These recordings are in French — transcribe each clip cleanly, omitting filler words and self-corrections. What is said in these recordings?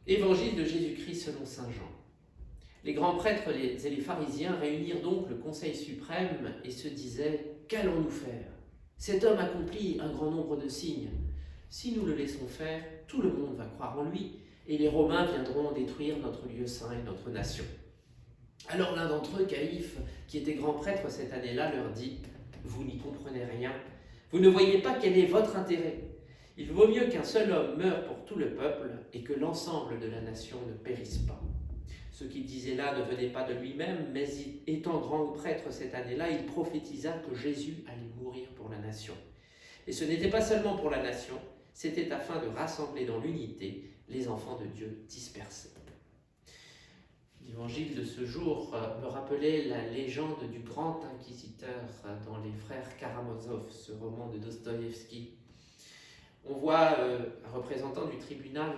Évangile de Jésus-Christ selon saint Jean. Les grands prêtres et les pharisiens réunirent donc le Conseil suprême et se disaient « Qu'allons-nous faire? Cet homme accomplit un grand nombre de signes. Si nous le laissons faire, tout le monde va croire en lui et les Romains viendront détruire notre lieu saint et notre nation. » Alors l'un d'entre eux, Caïphe, qui était grand prêtre cette année-là, leur dit « Vous n'y comprenez rien. Vous ne voyez pas quel est votre intérêt. Il vaut mieux qu'un seul homme meure pour tout le peuple et que l'ensemble de la nation ne périsse pas. » Ce qu'il disait là ne venait pas de lui-même, mais étant grand prêtre cette année-là, il prophétisa que Jésus allait mourir pour la nation. Et ce n'était pas seulement pour la nation, c'était afin de rassembler dans l'unité les enfants de Dieu dispersés. L'évangile de ce jour me rappelait la légende du grand inquisiteur dans Les Frères Karamazov, ce roman de Dostoïevski. On voit un représentant du tribunal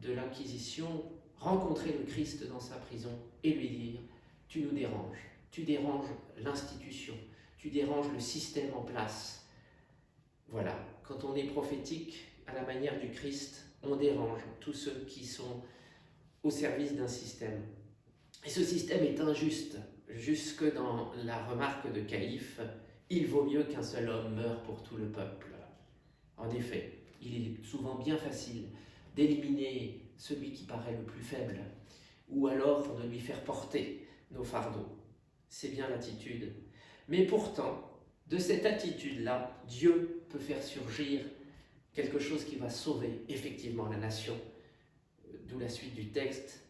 de l'Inquisition rencontrer le Christ dans sa prison et lui dire « Tu nous déranges, tu déranges l'institution, tu déranges le système en place. » Voilà, quand on est prophétique à la manière du Christ, on dérange tous ceux qui sont au service d'un système. Et ce système est injuste, jusque dans la remarque de Caïphe, « Il vaut mieux qu'un seul homme meure pour tout le peuple. » En effet, il est souvent bien facile d'éliminer celui qui paraît le plus faible, ou alors de lui faire porter nos fardeaux. C'est bien l'attitude. Mais pourtant, de cette attitude-là, Dieu peut faire surgir quelque chose qui va sauver effectivement la nation. D'où la suite du texte.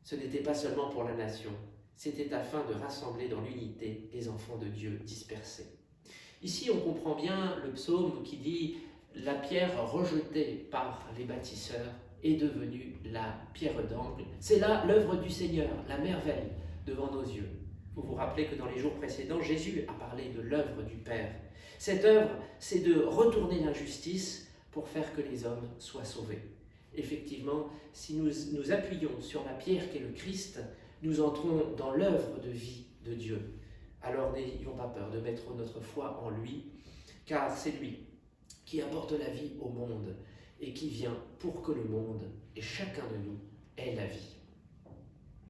Ce n'était pas seulement pour la nation, c'était afin de rassembler dans l'unité les enfants de Dieu dispersés. Ici, on comprend bien le psaume qui dit « La pierre rejetée par les bâtisseurs est devenue la pierre d'angle. » C'est là l'œuvre du Seigneur, la merveille devant nos yeux. Vous vous rappelez que dans les jours précédents, Jésus a parlé de l'œuvre du Père. Cette œuvre, c'est de retourner l'injustice pour faire que les hommes soient sauvés. Effectivement, si nous appuyons sur la pierre qu'est le Christ, nous entrons dans l'œuvre de vie de Dieu. Alors n'ayons pas peur de mettre notre foi en lui, car c'est lui qui apporte la vie au monde et qui vient pour que le monde et chacun de nous ait la vie.